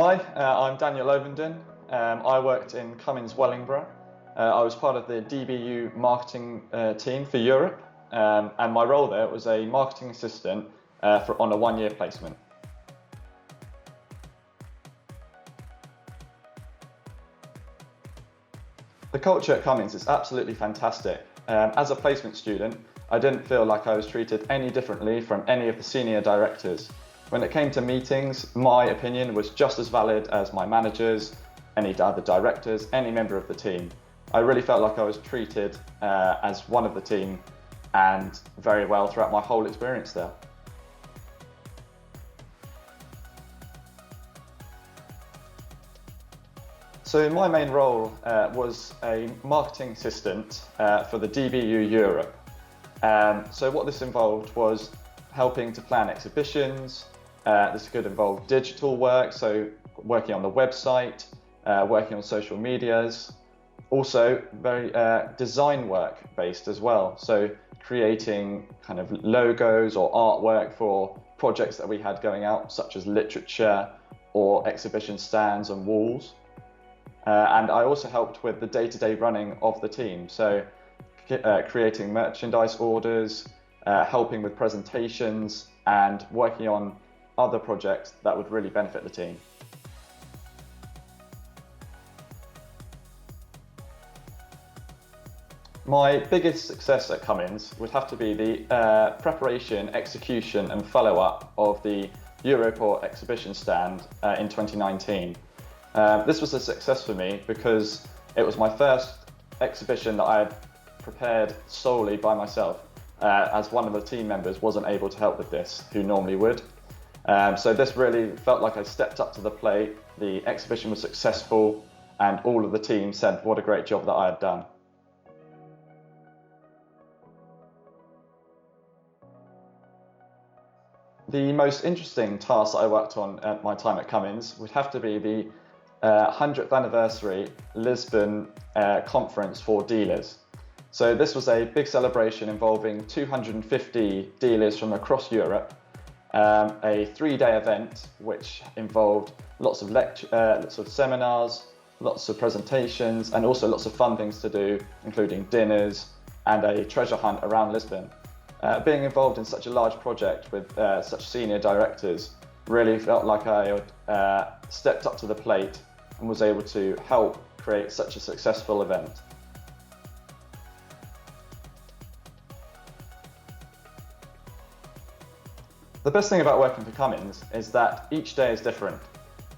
Hi, I'm Daniel Ovenden. I worked in Cummins, Wellingborough. I was part of the DBU marketing team for Europe, and my role there was a marketing assistant on a one-year placement. The culture at Cummins is absolutely fantastic. As a placement student, I didn't feel like I was treated any differently from any of the senior directors. When it came to meetings, my opinion was just as valid as my managers, any other directors, any member of the team. I really felt like I was treated as one of the team and very well throughout my whole experience there. So my main role was a marketing assistant for the DBU Europe. So what this involved was helping to plan exhibitions. This could involve digital work, so working on the website, working on social medias. Also very design work based as well, so creating kind of logos or artwork for projects that we had going out, such as literature or exhibition stands and walls. And I also helped with the day-to-day running of the team, so creating merchandise orders, helping with presentations, and working on other projects that would really benefit the team. My biggest success at Cummins would have to be the preparation, execution and follow-up of the Europort exhibition stand in 2019. This was a success for me because it was my first exhibition that I had prepared solely by myself, as one of the team members wasn't able to help with this, who normally would. So this really felt like I stepped up to the plate, the exhibition was successful, and all of the team said what a great job that I had done. The most interesting task that I worked on at my time at Cummins would have to be the 100th anniversary Lisbon conference for dealers. So this was a big celebration involving 250 dealers from across Europe. A 3-day event which involved lots of seminars, lots of presentations, and also lots of fun things to do, including dinners and a treasure hunt around Lisbon. Being involved in such a large project with such senior directors really felt like I stepped up to the plate and was able to help create such a successful event. The best thing about working for Cummins is that each day is different.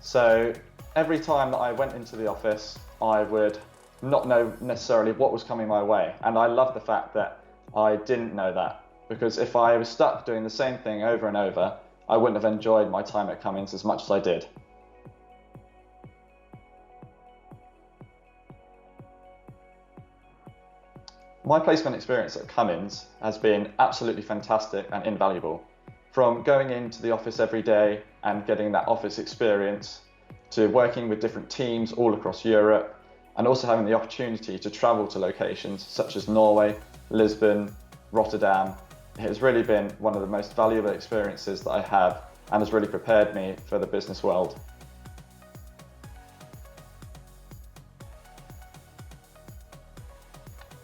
So every time that I went into the office, I would not know necessarily what was coming my way. And I love the fact that I didn't know that, because if I was stuck doing the same thing over and over, I wouldn't have enjoyed my time at Cummins as much as I did. My placement experience at Cummins has been absolutely fantastic and invaluable. From going into the office every day and getting that office experience, to working with different teams all across Europe, and also having the opportunity to travel to locations such as Norway, Lisbon, Rotterdam. It has really been one of the most valuable experiences that I have and has really prepared me for the business world.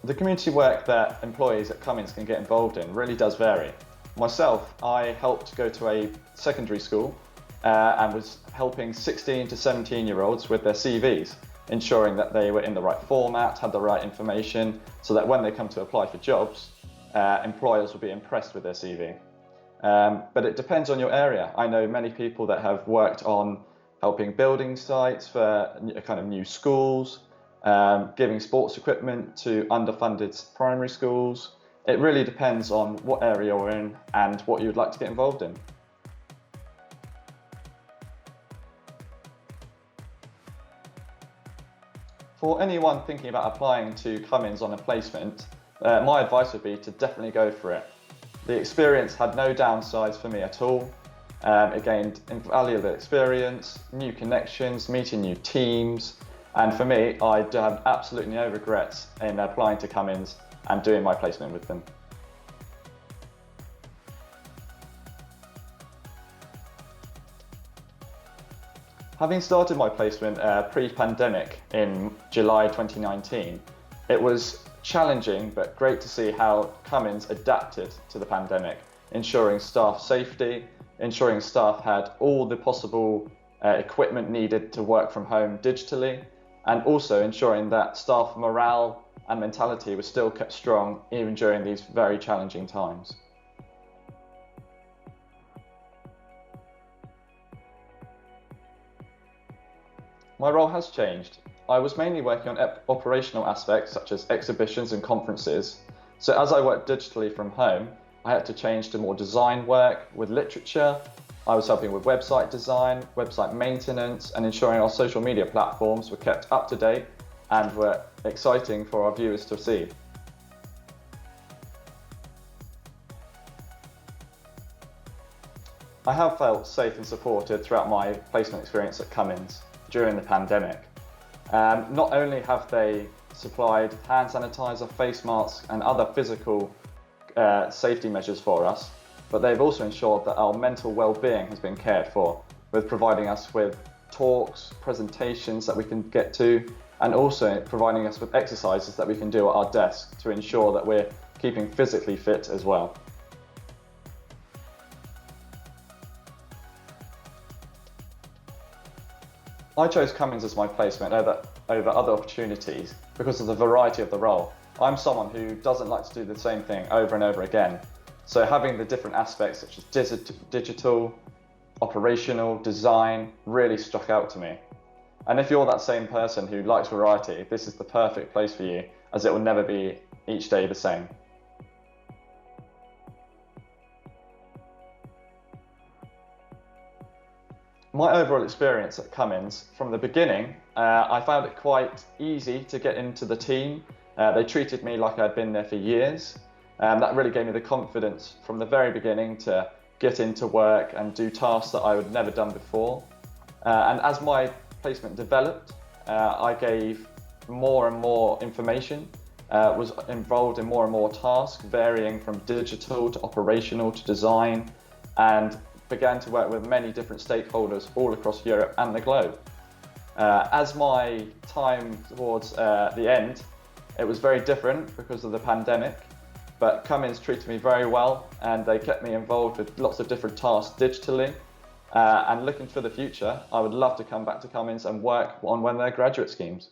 The community work that employees at Cummins can get involved in really does vary. Myself, I helped go to a secondary school and was helping 16 to 17-year-olds with their CVs, ensuring that they were in the right format, had the right information, so that when they come to apply for jobs, employers will be impressed with their CV. But it depends on your area. I know many people that have worked on helping building sites for kind of new schools, giving sports equipment to underfunded primary schools. It really depends on what area you're in and what you'd like to get involved in. For anyone thinking about applying to Cummins on a placement, my advice would be to definitely go for it. The experience had no downsides for me at all. It gained invaluable experience, new connections, meeting new teams, and for me, I have absolutely no regrets in applying to Cummins and doing my placement with them. Having started my placement pre-pandemic in July 2019, it was challenging but great to see how Cummins adapted to the pandemic, ensuring staff safety, ensuring staff had all the possible equipment needed to work from home digitally, and also ensuring that staff morale and mentality was still kept strong even during these very challenging times. My role has changed. I was mainly working on operational aspects such as exhibitions and conferences. So as I worked digitally from home, I had to change to more design work with literature. I was helping with website design, website maintenance, and ensuring our social media platforms were kept up to date and were exciting for our viewers to see. I have felt safe and supported throughout my placement experience at Cummins during the pandemic. Not only have they supplied hand sanitizer, face masks and other physical safety measures for us, but they've also ensured that our mental well-being has been cared for, with providing us with talks, presentations that we can get to, and also providing us with exercises that we can do at our desk to ensure that we're keeping physically fit as well. I chose Cummins as my placement over other opportunities because of the variety of the role. I'm someone who doesn't like to do the same thing over and over again. So having the different aspects such as digital, operational, design really struck out to me. And if you're that same person who likes variety, this is the perfect place for you, as it will never be each day the same. My overall experience at Cummins, from the beginning, I found it quite easy to get into the team. They treated me like I'd been there for years. That really gave me the confidence from the very beginning to get into work and do tasks that I would never done before. And as my placement developed, I gave more and more information, was involved in more and more tasks, varying from digital to operational to design, and began to work with many different stakeholders all across Europe and the globe. As my time towards the end, it was very different because of the pandemic, but Cummins treated me very well and they kept me involved with lots of different tasks digitally. And looking for the future, I would love to come back to Cummins and work on one of their graduate schemes.